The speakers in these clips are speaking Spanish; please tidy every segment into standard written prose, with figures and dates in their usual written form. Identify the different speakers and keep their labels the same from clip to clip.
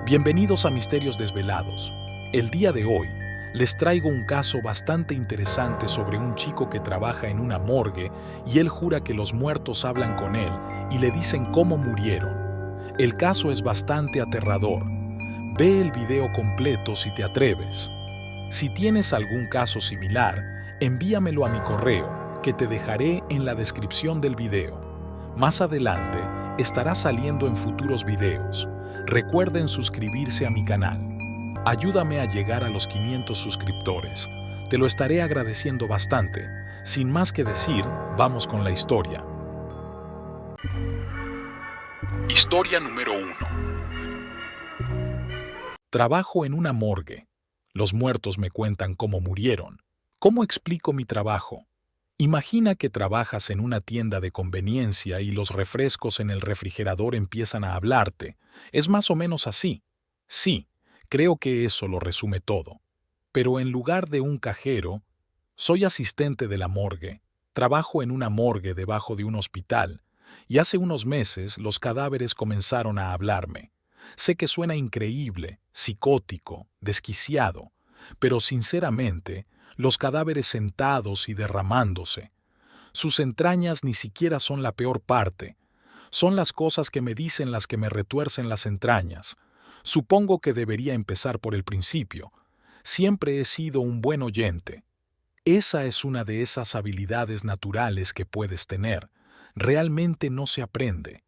Speaker 1: Bienvenidos a Misterios Desvelados. El día de hoy les traigo un caso bastante interesante sobre un chico que trabaja en una morgue y él jura que los muertos hablan con él y le dicen cómo murieron. El caso es bastante aterrador. Ve el video completo si te atreves. Si tienes algún caso similar, envíamelo a mi correo, que te dejaré en la descripción del video. Más adelante, estará saliendo en futuros videos. Recuerden suscribirse a mi canal. Ayúdame a llegar a los 500 suscriptores. Te lo estaré agradeciendo bastante. Sin más que decir, vamos con la historia. Historia número 1. Trabajo en una morgue. Los muertos me cuentan cómo murieron. ¿Cómo explico mi trabajo? Imagina que trabajas en una tienda de conveniencia y los refrescos en el refrigerador empiezan a hablarte. Es más o menos así. Sí, creo que eso lo resume todo. Pero en lugar de un cajero, soy asistente de la morgue. Trabajo en una morgue debajo de un hospital, y hace unos meses los cadáveres comenzaron a hablarme. Sé que suena increíble, psicótico, desquiciado, pero sinceramente, los cadáveres sentados y derramándose. Sus entrañas ni siquiera son la peor parte. Son las cosas que me dicen las que me retuercen las entrañas. Supongo que debería empezar por el principio. Siempre he sido un buen oyente. Esa es una de esas habilidades naturales que puedes tener. Realmente no se aprende.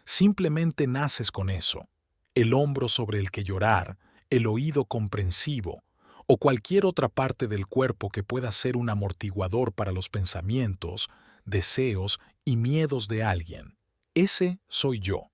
Speaker 1: Simplemente naces con eso. El hombro sobre el que llorar, el oído comprensivo, o cualquier otra parte del cuerpo que pueda ser un amortiguador para los pensamientos, deseos y miedos de alguien. Ese soy yo.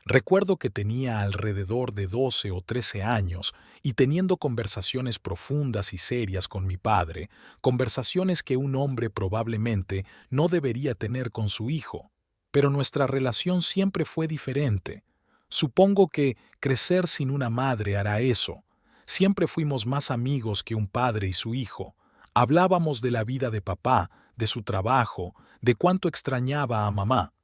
Speaker 1: Recuerdo que tenía alrededor de 12 o 13 años y teniendo conversaciones profundas y serias con mi padre, conversaciones que un hombre probablemente no debería tener con su hijo. Pero nuestra relación siempre fue diferente. Supongo que crecer sin una madre hará eso. Siempre fuimos más amigos que un padre y su hijo. Hablábamos de la vida de papá, de su trabajo, de cuánto extrañaba a mamá.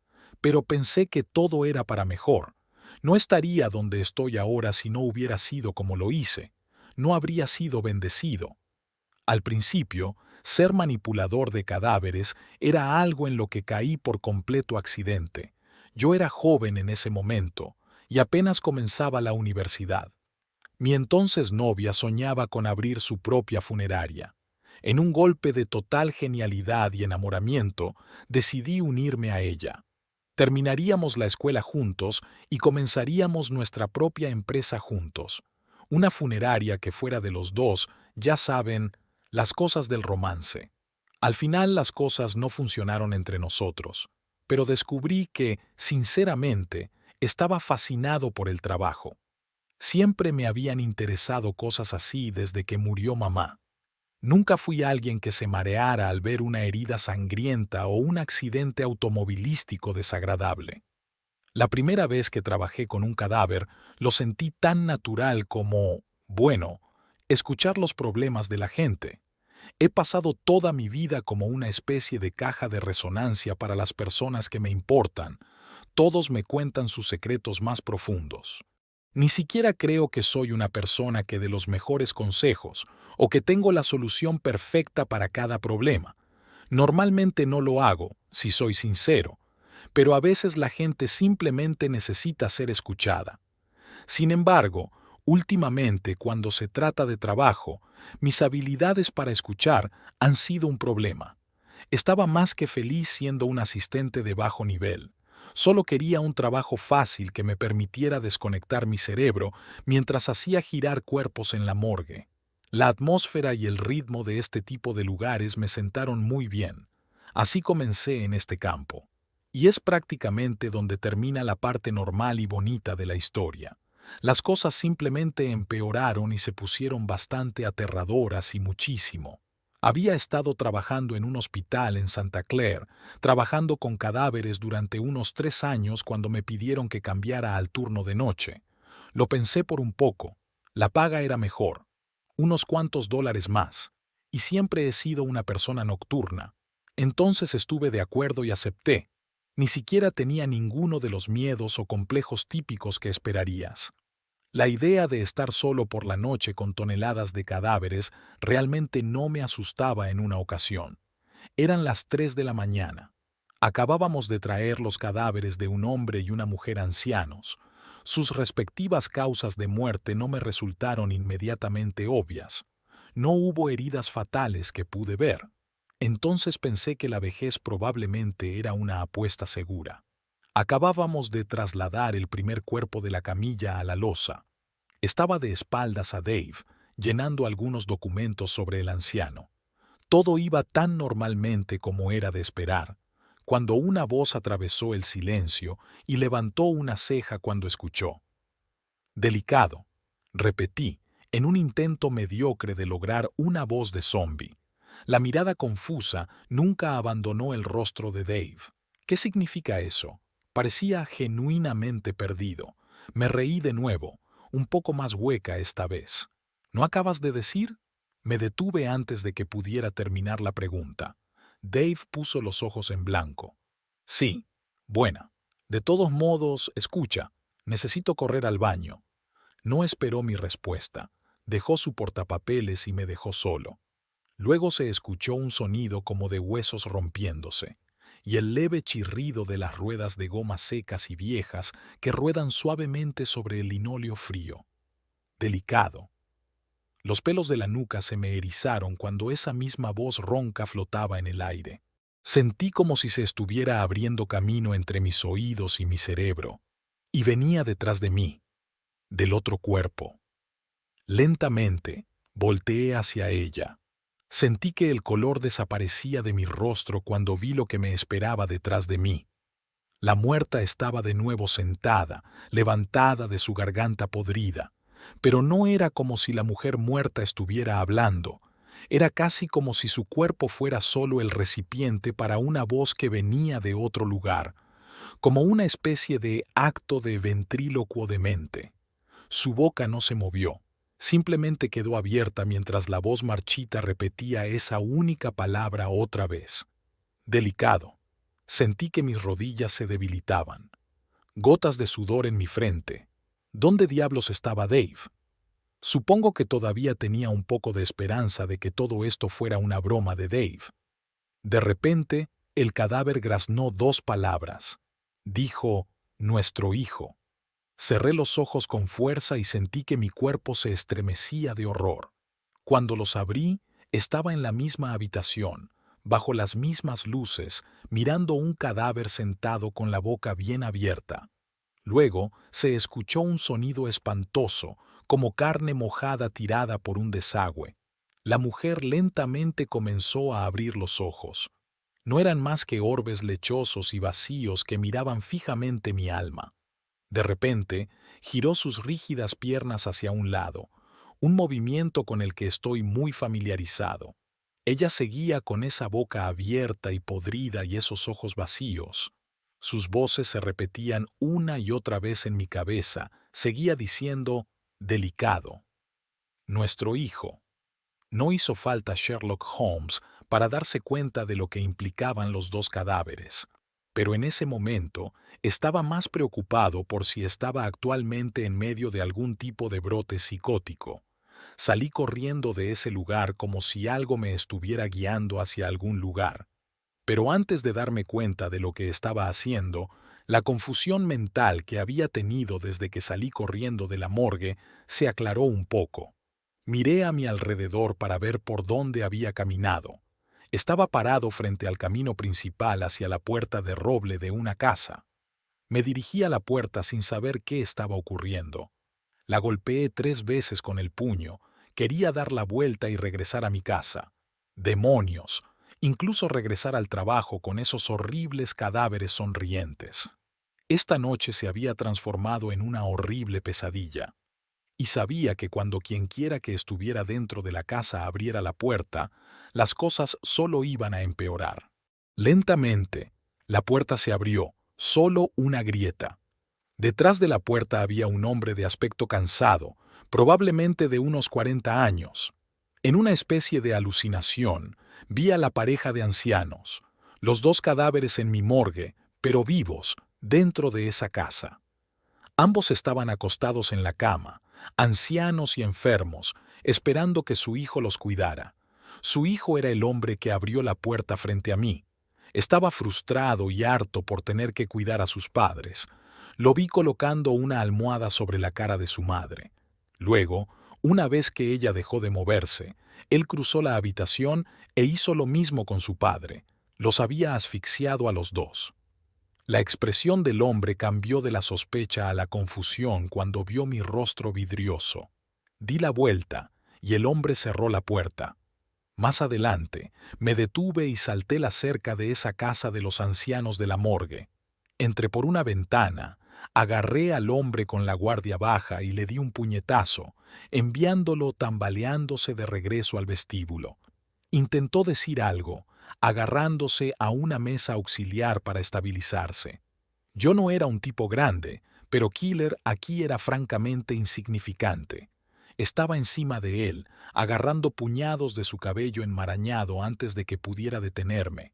Speaker 1: Pero pensé que todo era para mejor. No estaría donde estoy ahora si no hubiera sido como lo hice. No habría sido bendecido. Al principio, ser manipulador de cadáveres era algo en lo que caí por completo accidente. Yo era joven en ese momento y apenas comenzaba la universidad. Mi entonces novia soñaba con abrir su propia funeraria. En un golpe de total genialidad y enamoramiento, decidí unirme a ella. Terminaríamos la escuela juntos y comenzaríamos nuestra propia empresa juntos. Una funeraria que fuera de los dos, ya saben, las cosas del romance. Al final las cosas no funcionaron entre nosotros, pero descubrí que, sinceramente, estaba fascinado por el trabajo. Siempre me habían interesado cosas así desde que murió mamá. Nunca fui alguien que se mareara al ver una herida sangrienta o un accidente automovilístico desagradable. La primera vez que trabajé con un cadáver, lo sentí tan natural como, bueno, escuchar los problemas de la gente. He pasado toda mi vida como una especie de caja de resonancia para las personas que me importan. Todos me cuentan sus secretos más profundos. Ni siquiera creo que soy una persona que dé los mejores consejos o que tengo la solución perfecta para cada problema. Normalmente no lo hago, si soy sincero, pero a veces la gente simplemente necesita ser escuchada. Sin embargo, últimamente, cuando se trata de trabajo, mis habilidades para escuchar han sido un problema. Estaba más que feliz siendo un asistente de bajo nivel. Solo quería un trabajo fácil que me permitiera desconectar mi cerebro mientras hacía girar cuerpos en la morgue. La atmósfera y el ritmo de este tipo de lugares me sentaron muy bien. Así comencé en este campo. Y es prácticamente donde termina la parte normal y bonita de la historia. Las cosas simplemente empeoraron y se pusieron bastante aterradoras y muchísimo. Había estado trabajando en un hospital en Santa Claire, trabajando con cadáveres durante unos 3 años cuando me pidieron que cambiara al turno de noche. Lo pensé por un poco. La paga era mejor, unos cuantos dólares más, y siempre he sido una persona nocturna. Entonces estuve de acuerdo y acepté. Ni siquiera tenía ninguno de los miedos o complejos típicos que esperarías. La idea de estar solo por la noche con toneladas de cadáveres realmente no me asustaba en una ocasión. Eran las 3 de la mañana. Acabábamos de traer los cadáveres de un hombre y una mujer ancianos. Sus respectivas causas de muerte no me resultaron inmediatamente obvias. No hubo heridas fatales que pude ver. Entonces pensé que la vejez probablemente era una apuesta segura. Acabábamos de trasladar el primer cuerpo de la camilla a la losa. Estaba de espaldas a Dave, llenando algunos documentos sobre el anciano. Todo iba tan normalmente como era de esperar, cuando una voz atravesó el silencio y levantó una ceja cuando escuchó. Delicado, repetí, en un intento mediocre de lograr una voz de zombi. La mirada confusa nunca abandonó el rostro de Dave. ¿Qué significa eso? Parecía genuinamente perdido. Me reí de nuevo, un poco más hueca esta vez. ¿No acabas de decir? Me detuve antes de que pudiera terminar la pregunta. Dave puso los ojos en blanco. Sí, buena. De todos modos, escucha, necesito correr al baño. No esperó mi respuesta. Dejó su portapapeles y me dejó solo. Luego se escuchó un sonido como de huesos rompiéndose, y el leve chirrido de las ruedas de goma secas y viejas que ruedan suavemente sobre el linóleo frío. Delicado. Los pelos de la nuca se me erizaron cuando esa misma voz ronca flotaba en el aire. Sentí como si se estuviera abriendo camino entre mis oídos y mi cerebro, y venía detrás de mí, del otro cuerpo. Lentamente, volteé hacia ella. Sentí que el color desaparecía de mi rostro cuando vi lo que me esperaba detrás de mí. La muerta estaba de nuevo sentada, levantada de su garganta podrida, pero no era como si la mujer muerta estuviera hablando. Era casi como si su cuerpo fuera solo el recipiente para una voz que venía de otro lugar, como una especie de acto de ventrílocuo demente. Su boca no se movió, simplemente quedó abierta mientras la voz marchita repetía esa única palabra otra vez. Delicado. Sentí que mis rodillas se debilitaban. Gotas de sudor en mi frente. ¿Dónde diablos estaba Dave? Supongo que todavía tenía un poco de esperanza de que todo esto fuera una broma de Dave. De repente, el cadáver graznó 2 palabras. Dijo, nuestro hijo. Cerré los ojos con fuerza y sentí que mi cuerpo se estremecía de horror. Cuando los abrí, estaba en la misma habitación, bajo las mismas luces, mirando un cadáver sentado con la boca bien abierta. Luego se escuchó un sonido espantoso, como carne mojada tirada por un desagüe. La mujer lentamente comenzó a abrir los ojos. No eran más que orbes lechosos y vacíos que miraban fijamente mi alma. De repente, giró sus rígidas piernas hacia un lado, un movimiento con el que estoy muy familiarizado. Ella seguía con esa boca abierta y podrida y esos ojos vacíos. Sus voces se repetían una y otra vez en mi cabeza. Seguía diciendo, delicado. Nuestro hijo. No hizo falta Sherlock Holmes para darse cuenta de lo que implicaban los 2 cadáveres. Pero en ese momento estaba más preocupado por si estaba actualmente en medio de algún tipo de brote psicótico. Salí corriendo de ese lugar como si algo me estuviera guiando hacia algún lugar. Pero antes de darme cuenta de lo que estaba haciendo, la confusión mental que había tenido desde que salí corriendo de la morgue se aclaró un poco. Miré a mi alrededor para ver por dónde había caminado. Estaba parado frente al camino principal hacia la puerta de roble de una casa. Me dirigí a la puerta sin saber qué estaba ocurriendo. La golpeé 3 veces con el puño. Quería dar la vuelta y regresar a mi casa. ¡Demonios! Incluso regresar al trabajo con esos horribles cadáveres sonrientes. Esta noche se había transformado en una horrible pesadilla. Y sabía que cuando quienquiera que estuviera dentro de la casa abriera la puerta, las cosas solo iban a empeorar. Lentamente, la puerta se abrió, solo una grieta. Detrás de la puerta había un hombre de aspecto cansado, probablemente de unos 40 años. En una especie de alucinación, vi a la pareja de ancianos, los 2 cadáveres en mi morgue, pero vivos, dentro de esa casa. Ambos estaban acostados en la cama, ancianos y enfermos, esperando que su hijo los cuidara. Su hijo era el hombre que abrió la puerta frente a mí. Estaba frustrado y harto por tener que cuidar a sus padres. Lo vi colocando una almohada sobre la cara de su madre. Luego, una vez que ella dejó de moverse, él cruzó la habitación e hizo lo mismo con su padre. Los había asfixiado a los dos. La expresión del hombre cambió de la sospecha a la confusión cuando vio mi rostro vidrioso. Di la vuelta y el hombre cerró la puerta. Más adelante, me detuve y salté la cerca de esa casa de los ancianos de la morgue. Entré por una ventana, agarré al hombre con la guardia baja y le di un puñetazo, enviándolo tambaleándose de regreso al vestíbulo. Intentó decir algo, agarrándose a una mesa auxiliar para estabilizarse. Yo no era un tipo grande, pero Killer aquí era francamente insignificante. Estaba encima de él, agarrando puñados de su cabello enmarañado antes de que pudiera detenerme.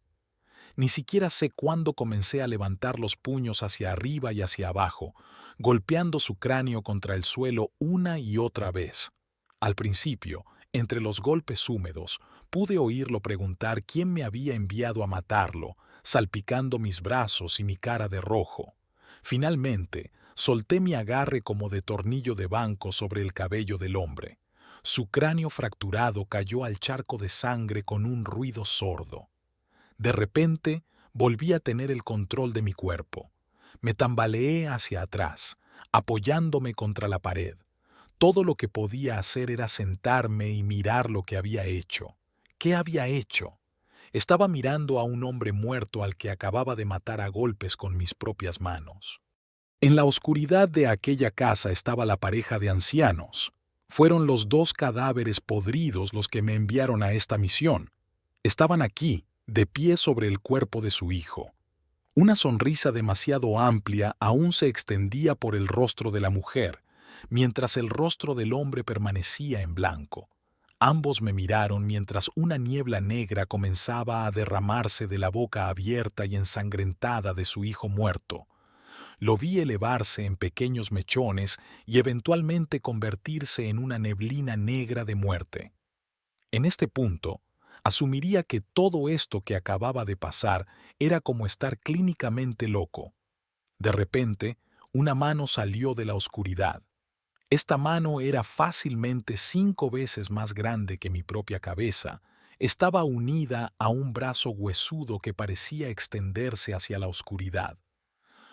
Speaker 1: Ni siquiera sé cuándo comencé a levantar los puños hacia arriba y hacia abajo, golpeando su cráneo contra el suelo una y otra vez. Al principio, entre los golpes húmedos, pude oírlo preguntar quién me había enviado a matarlo, salpicando mis brazos y mi cara de rojo. Finalmente, solté mi agarre como de tornillo de banco sobre el cabello del hombre. Su cráneo fracturado cayó al charco de sangre con un ruido sordo. De repente, volví a tener el control de mi cuerpo. Me tambaleé hacia atrás, apoyándome contra la pared. Todo lo que podía hacer era sentarme y mirar lo que había hecho. ¿Qué había hecho? Estaba mirando a un hombre muerto al que acababa de matar a golpes con mis propias manos. En la oscuridad de aquella casa estaba la pareja de ancianos. Fueron los dos cadáveres podridos los que me enviaron a esta misión. Estaban aquí, de pie sobre el cuerpo de su hijo. Una sonrisa demasiado amplia aún se extendía por el rostro de la mujer, mientras el rostro del hombre permanecía en blanco. Ambos me miraron mientras una niebla negra comenzaba a derramarse de la boca abierta y ensangrentada de su hijo muerto. Lo vi elevarse en pequeños mechones y eventualmente convertirse en una neblina negra de muerte. En este punto, asumiría que todo esto que acababa de pasar era como estar clínicamente loco. De repente, una mano salió de la oscuridad. Esta mano era fácilmente 5 veces más grande que mi propia cabeza. Estaba unida a un brazo huesudo que parecía extenderse hacia la oscuridad.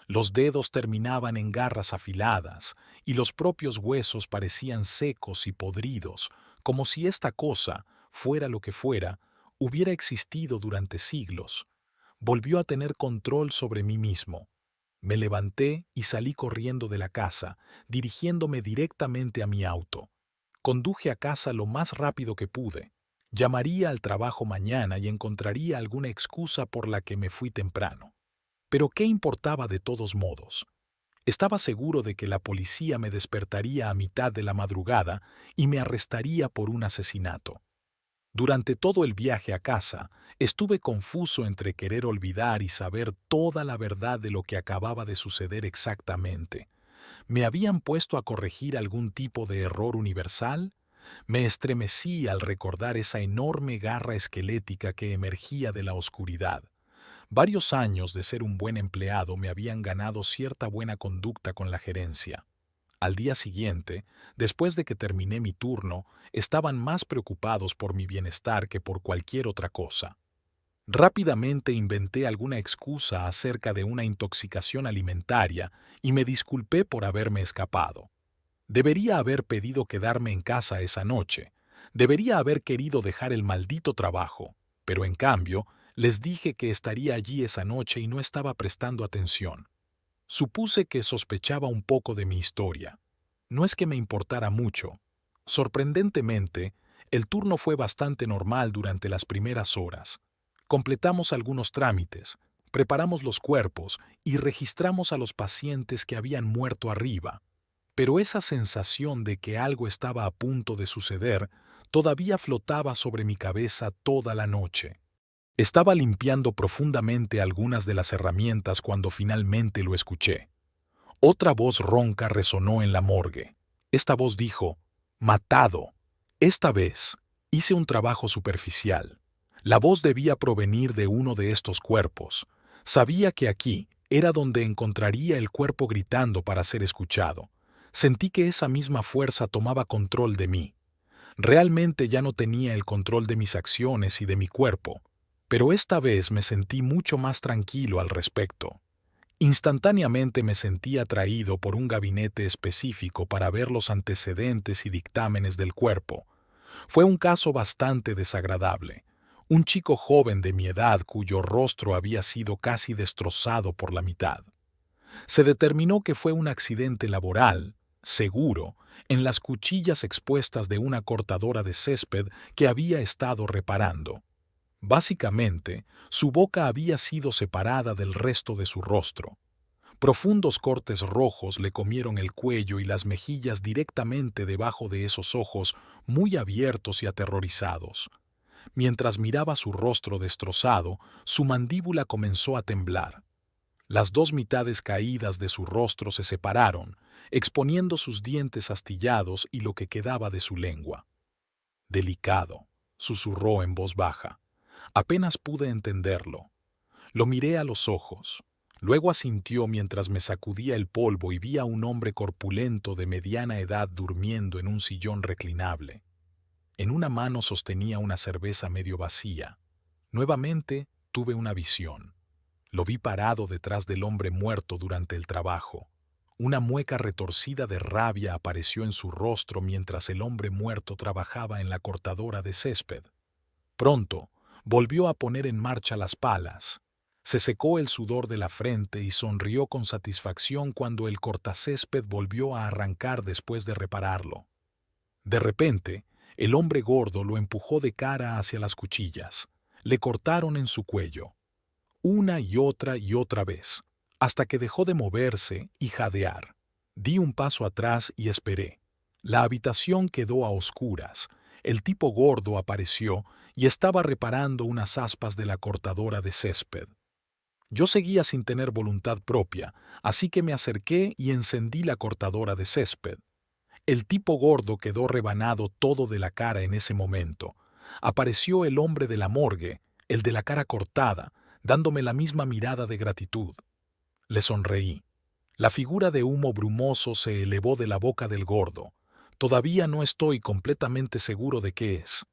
Speaker 1: Los dedos terminaban en garras afiladas, y los propios huesos parecían secos y podridos, como si esta cosa, fuera lo que fuera, hubiera existido durante siglos. Volvió a tener control sobre mí mismo. Me levanté y salí corriendo de la casa, dirigiéndome directamente a mi auto. Conduje a casa lo más rápido que pude. Llamaría al trabajo mañana y encontraría alguna excusa por la que me fui temprano. Pero ¿qué importaba de todos modos? Estaba seguro de que la policía me despertaría a mitad de la madrugada y me arrestaría por un asesinato. Durante todo el viaje a casa, estuve confuso entre querer olvidar y saber toda la verdad de lo que acababa de suceder exactamente. ¿Me habían puesto a corregir algún tipo de error universal? Me estremecí al recordar esa enorme garra esquelética que emergía de la oscuridad. Varios años de ser un buen empleado me habían ganado cierta buena conducta con la gerencia. Al día siguiente, después de que terminé mi turno, estaban más preocupados por mi bienestar que por cualquier otra cosa. Rápidamente inventé alguna excusa acerca de una intoxicación alimentaria y me disculpé por haberme escapado. Debería haber pedido quedarme en casa esa noche. Debería haber querido dejar el maldito trabajo, pero en cambio, les dije que estaría allí esa noche y no estaba prestando atención. Supuse que sospechaba un poco de mi historia. No es que me importara mucho. Sorprendentemente, el turno fue bastante normal durante las primeras horas. Completamos algunos trámites, preparamos los cuerpos y registramos a los pacientes que habían muerto arriba. Pero esa sensación de que algo estaba a punto de suceder todavía flotaba sobre mi cabeza toda la noche. Estaba limpiando profundamente algunas de las herramientas cuando finalmente lo escuché. Otra voz ronca resonó en la morgue. Esta voz dijo, matado. Esta vez hice un trabajo superficial. La voz debía provenir de uno de estos cuerpos. Sabía que aquí era donde encontraría el cuerpo gritando para ser escuchado. Sentí que esa misma fuerza tomaba control de mí. Realmente ya no tenía el control de mis acciones y de mi cuerpo, pero esta vez me sentí mucho más tranquilo al respecto. Instantáneamente me sentí atraído por un gabinete específico para ver los antecedentes y dictámenes del cuerpo. Fue un caso bastante desagradable. Un chico joven de mi edad cuyo rostro había sido casi destrozado por la mitad. Se determinó que fue un accidente laboral, seguro, en las cuchillas expuestas de una cortadora de césped que había estado reparando. Básicamente, su boca había sido separada del resto de su rostro. Profundos cortes rojos le comieron el cuello y las mejillas directamente debajo de esos ojos muy abiertos y aterrorizados. Mientras miraba su rostro destrozado, su mandíbula comenzó a temblar. Las dos mitades caídas de su rostro se separaron, exponiendo sus dientes astillados y lo que quedaba de su lengua. Delicado, susurró en voz baja. Apenas pude entenderlo. Lo miré a los ojos. Luego asintió mientras me sacudía el polvo y vi a un hombre corpulento de mediana edad durmiendo en un sillón reclinable. En una mano sostenía una cerveza medio vacía. Nuevamente tuve una visión. Lo vi parado detrás del hombre muerto durante el trabajo. Una mueca retorcida de rabia apareció en su rostro mientras el hombre muerto trabajaba en la cortadora de césped. Pronto, volvió a poner en marcha las palas. Se secó el sudor de la frente y sonrió con satisfacción cuando el cortacésped volvió a arrancar después de repararlo. De repente, el hombre gordo lo empujó de cara hacia las cuchillas. Le cortaron en su cuello. Una y otra vez, hasta que dejó de moverse y jadear. Di un paso atrás y esperé. La habitación quedó a oscuras. El tipo gordo apareció y estaba reparando unas aspas de la cortadora de césped. Yo seguía sin tener voluntad propia, así que me acerqué y encendí la cortadora de césped. El tipo gordo quedó rebanado todo de la cara en ese momento. Apareció el hombre de la morgue, el de la cara cortada, dándome la misma mirada de gratitud. Le sonreí. La figura de humo brumoso se elevó de la boca del gordo. Todavía no estoy completamente seguro de qué es.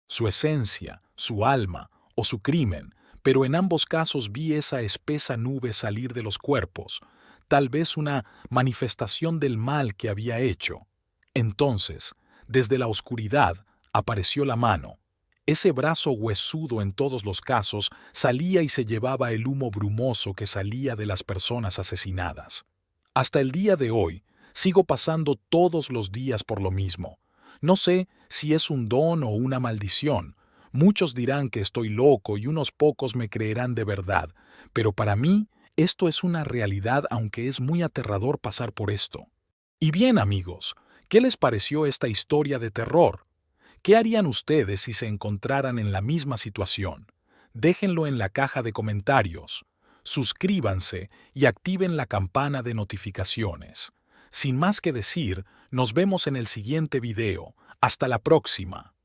Speaker 1: Su esencia, su alma o su crimen, pero en ambos casos vi esa espesa nube salir de los cuerpos, tal vez una manifestación del mal que había hecho. Entonces, desde la oscuridad, apareció la mano. Ese brazo huesudo en todos los casos salía y se llevaba el humo brumoso que salía de las personas asesinadas. Hasta el día de hoy, sigo pasando todos los días por lo mismo. No sé si es un don o una maldición. Muchos dirán que estoy loco y unos pocos me creerán de verdad, pero para mí esto es una realidad, aunque es muy aterrador pasar por esto. Y bien, amigos, ¿qué les pareció esta historia de terror? ¿Qué harían ustedes si se encontraran en la misma situación? Déjenlo en la caja de comentarios. Suscríbanse y activen la campana de notificaciones. Sin más que decir, nos vemos en el siguiente video. Hasta la próxima.